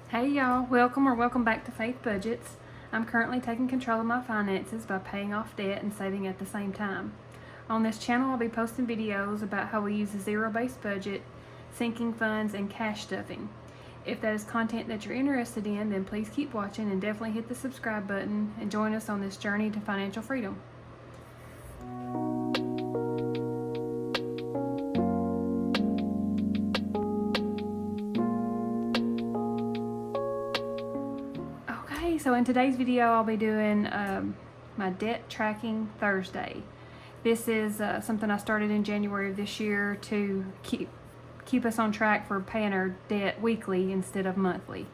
Hey y'all, welcome back to Faith Budgets. I'm currently taking control of my finances by paying off debt and saving at the same time. On this channel, I'll be posting videos about how we use a zero-based budget, sinking funds, and cash stuffing. If that is content that you're interested in, then please keep watching and definitely hit the subscribe button and join us on this journey to financial freedom. Okay, so in today's video, I'll be doing my debt tracking Thursday. This is something I started in January of this year to keep us on track for paying our debt weekly instead of monthly.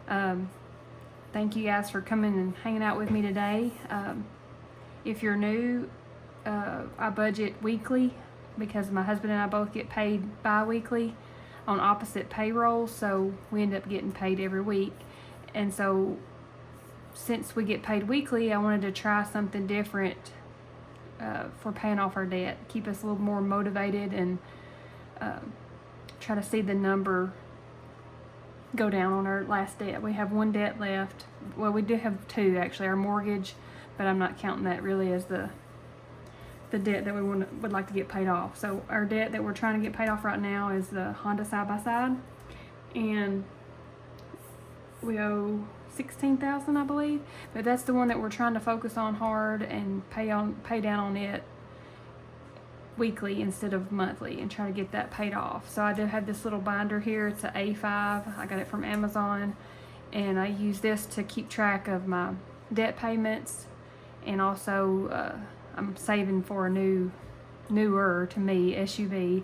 Thank you guys for coming and hanging out with me today. If you're new, I budget weekly because my husband and I both get paid bi-weekly on opposite payrolls, so we end up getting paid every week. And so since we get paid weekly, I wanted to try something different for paying off our debt, keep us a little more motivated, and try to see the number go down on our last debt. We have one debt left. Well, we do have two actually, our mortgage, but I'm not counting that really as the debt that we would like to get paid off. So our debt that we're trying to get paid off right now is the Honda side-by-side, and we owe $16,000, I believe, but that's the one that we're trying to focus on hard and pay down on it weekly instead of monthly and try to get that paid off. So I do have this little binder here. It's an A5. I got it from Amazon, and I use this to keep track of my debt payments, and also I'm saving for a newer to me SUV,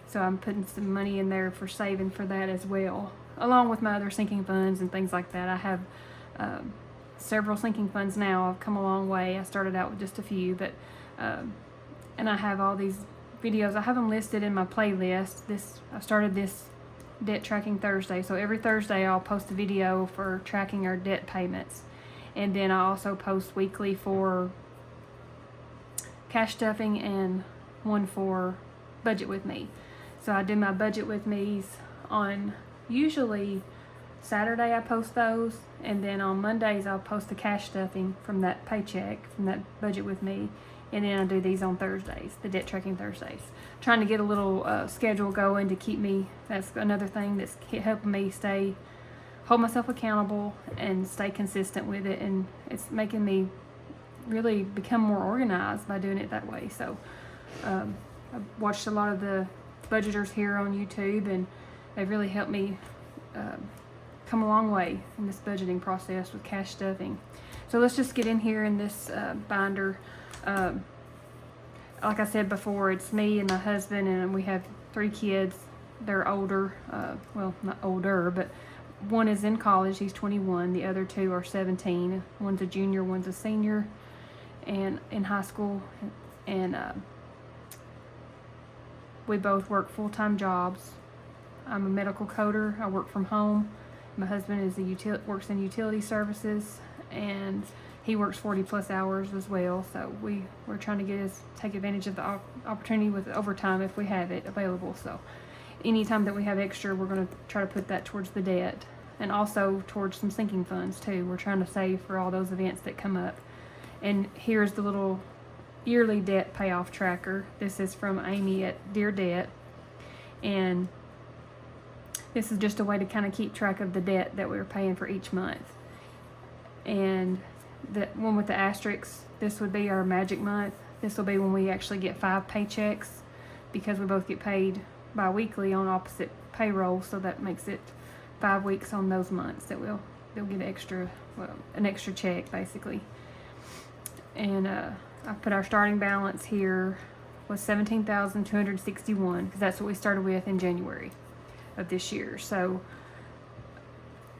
so I'm putting some money in there for saving for that as well, along with my other sinking funds and things like that. I have several sinking funds now. I've come a long way. I started out with just a few, but and I have all these videos. I have them listed in my playlist. I started this debt tracking Thursday, so every Thursday I'll post a video for tracking our debt payments, and then I also post weekly for cash stuffing and one for budget with me. So I do my budget with me's on usually Saturday. I post those, and then on Mondays I'll post the cash stuffing from that paycheck, from that budget with me, and then I do these on Thursdays, the debt tracking Thursdays. Trying to get a little schedule going to keep me, that's another thing that's helping me hold myself accountable and stay consistent with it, and it's making me really become more organized by doing it that way. So I've watched a lot of the budgeters here on YouTube, and they've really helped me come a long way in this budgeting process with cash stuffing. So let's just get in here in this binder. Like I said before, it's me and my husband, and we have 3 kids. They're older, well, not older, but one is in college, he's 21. The other 2 are 17. One's a junior, one's a senior, and in high school, and we both work full-time jobs. I'm a medical coder. I work from home. My husband works in utility services, and he works 40+ hours as well. So we're trying to take advantage of the opportunity with overtime if we have it available. So anytime that we have extra, we're going to try to put that towards the debt, and also towards some sinking funds too. We're trying to save for all those events that come up. And here's the little yearly debt payoff tracker. This is from Amy at Dear Debt, and this is just a way to kind of keep track of the debt that we're paying for each month. And the one with the asterisks, this would be our magic month. This will be when we actually get 5 paychecks, because we both get paid bi-weekly on opposite payroll, so that makes it 5 weeks on those months that they'll get an extra check basically. And I put our starting balance here was $17,261, because that's what we started with in January of this year. So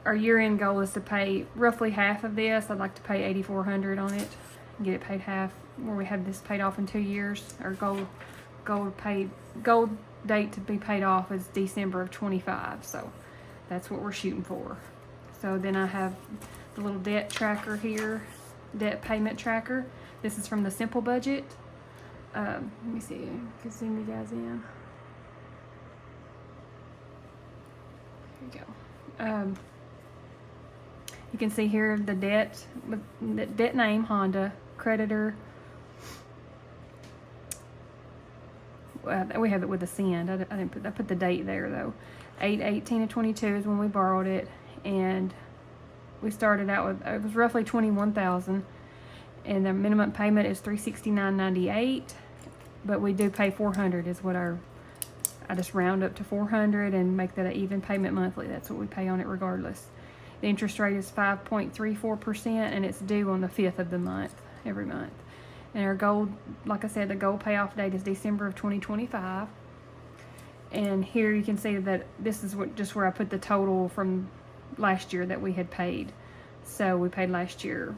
our year-end goal is to pay roughly half of this. I'd like to pay $8,400 on it and get it paid half, where we have this paid off in 2 years. Our goal date to be paid off is December of 25, so that's what we're shooting for. So then I have the little debt tracker here, debt payment tracker. This is from the Simple Budget. Let me see, you can zoom you guys in. Here you go. You can see here the debt, the debt name Honda, creditor. We have it with a send. I didn't put, I put the date there though. 8/18/22 is when we borrowed it, and we started out with, it was roughly $21,000, and the minimum payment is $369.98, but we do pay $400 is what our, I just round up to $400 and make that an even payment monthly. That's what we pay on it regardless. The interest rate is 5.34%, and it's due on the 5th of the month, every month. And our goal, like I said, the goal payoff date is December of 2025. And here you can see that this is what, just where I put the total from last year that we had paid. So we paid last year,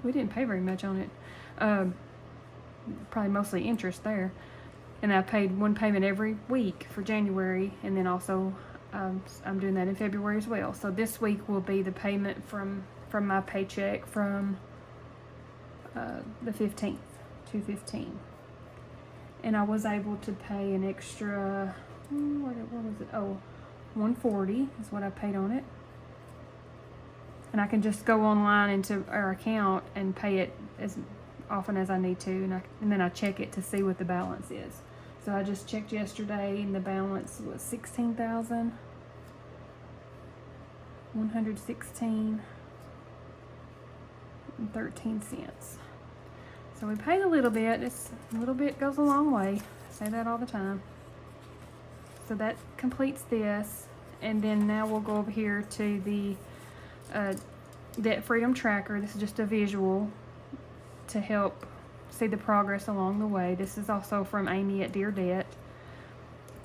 we didn't pay very much on it. Probably mostly interest there. And I paid one payment every week for January, and then also I'm doing that in February as well. So this week will be the payment from my paycheck from the 15th, 2/15. And I was able to pay an extra, what was it? Oh, $140 is what I paid on it. And I can just go online into our account and pay it as often as I need to, and then I check it to see what the balance is. So I just checked yesterday, and the balance was $16,116.13. So we paid a little bit. It's a little bit goes a long way. I say that all the time. So that completes this, and then now we'll go over here to the Debt Freedom Tracker. This is just a visual to help see the progress along the way. This is also from Amy at Dear Debt.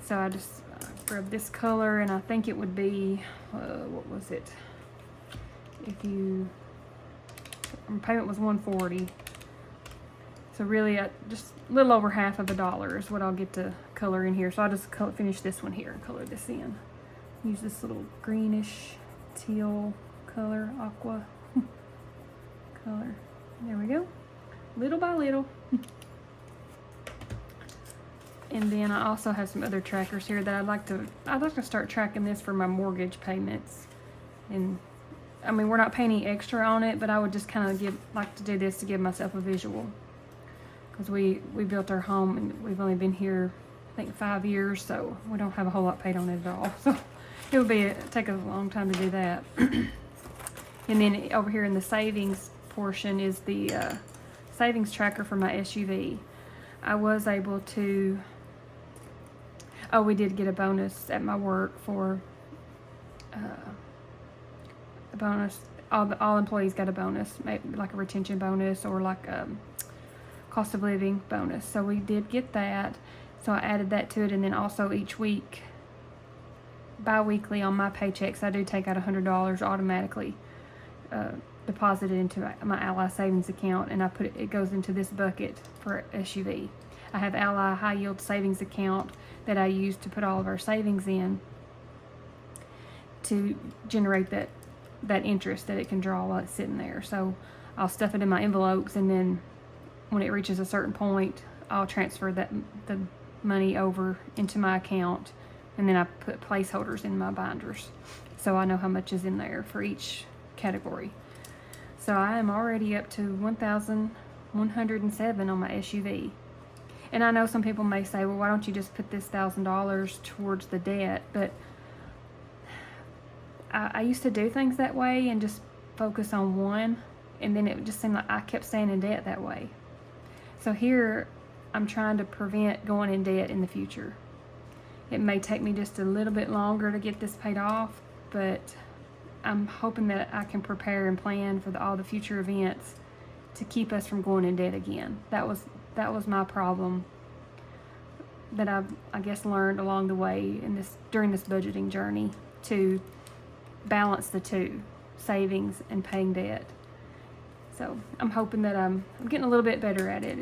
So I just grabbed this color, and I think it would be, what was it? If you, payment was $140. So really, just a little over half of $1 is what I'll get to color in here. So I'll just finish this one here and color this in. Use this little greenish teal color, aqua color. There we go. Little by little. And then I also have some other trackers here that I'd like to start tracking this for my mortgage payments. And I mean, we're not paying any extra on it, but I would just kind of like to do this to give myself a visual. Because we built our home, and we've only been here, I think, 5 years, so we don't have a whole lot paid on it at all. So it would take a long time to do that. And then over here in the savings portion is the savings tracker for my SUV. I was able to, we did get a bonus at my work for a bonus. All employees got a bonus, maybe like a retention bonus or like a cost of living bonus. So we did get that. So I added that to it, and then also each week, bi-weekly on my paychecks, I do take out $100 automatically deposited into my Ally savings account, and I put it goes into this bucket for SUV. I have Ally high yield savings account that I use to put all of our savings in to generate that interest that it can draw while it's sitting there. So I'll stuff it in my envelopes, and then when it reaches a certain point, I'll transfer the money over into my account, and then I put placeholders in my binders so I know how much is in there for each category. So I am already up to $1,107 on my SUV. And I know some people may say, well, why don't you just put this $1,000 towards the debt? But I used to do things that way and just focus on one, and then it just seemed like I kept staying in debt that way. So here, I'm trying to prevent going in debt in the future. It may take me just a little bit longer to get this paid off, but I'm hoping that I can prepare and plan for all the future events to keep us from going in debt again. That was my problem that I guess learned along the way during this budgeting journey, to balance the two, savings and paying debt. So I'm hoping that I'm getting a little bit better at it.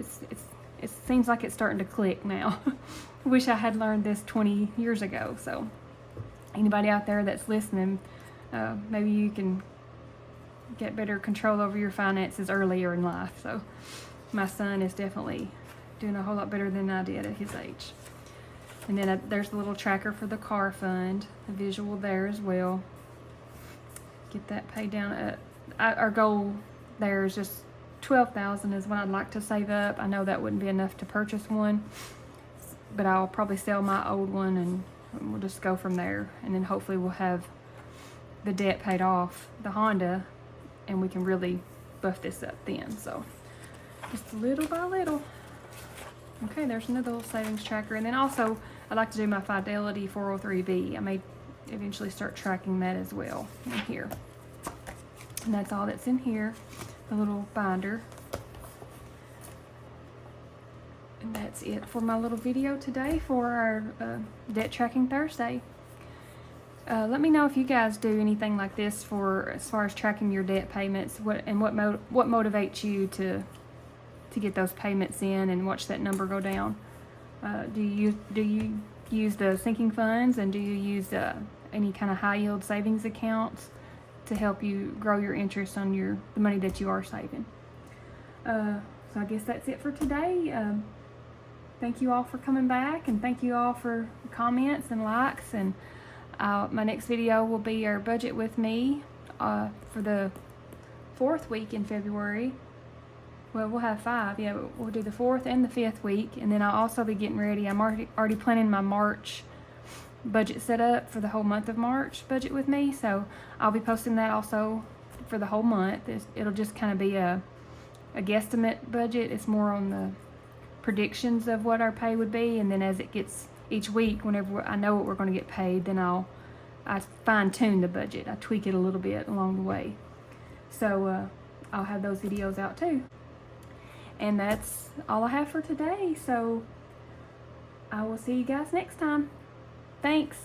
It seems like it's starting to click now. I wish I had learned this 20 years ago. So anybody out there that's listening, maybe you can get better control over your finances earlier in life. So my son is definitely doing a whole lot better than I did at his age. And then there's the little tracker for the car fund, a visual there as well. get that paid down. Our goal there is just 12,000 is what I'd like to save up. I know that wouldn't be enough to purchase one, but I'll probably sell my old one and we'll just go from there. And then hopefully we'll have the debt paid off, the Honda, and we can really buff this up then. So just little by little. Okay, there's another little savings tracker. And then also I'd like to do my Fidelity 403B. I may eventually start tracking that as well in here. And that's all that's in here, the little binder. And that's it for my little video today for our Debt Tracking Thursday. Let me know if you guys do anything like this for as far as tracking your debt payments. What motivates you to get those payments in and watch that number go down? Do you use the sinking funds, and do you use any kind of high yield savings accounts to help you grow your interest on the money that you are saving? So I guess that's it for today. Thank you all for coming back, and thank you all for comments and likes. And my next video will be our budget with me for the 4th week in February. Well, we'll have 5. Yeah, we'll do the 4th and the 5th week, and then I'll also be getting ready. I'm already planning my March budget set up for the whole month of March budget with me. So I'll be posting that also for the whole month. It'll just kind of be a guesstimate budget. It's more on the predictions of what our pay would be, and then as it gets each week, whenever I know what we're going to get paid, then I fine-tune the budget. I tweak it a little bit along the way. So I'll have those videos out too. And that's all I have for today. So I will see you guys next time. Thanks.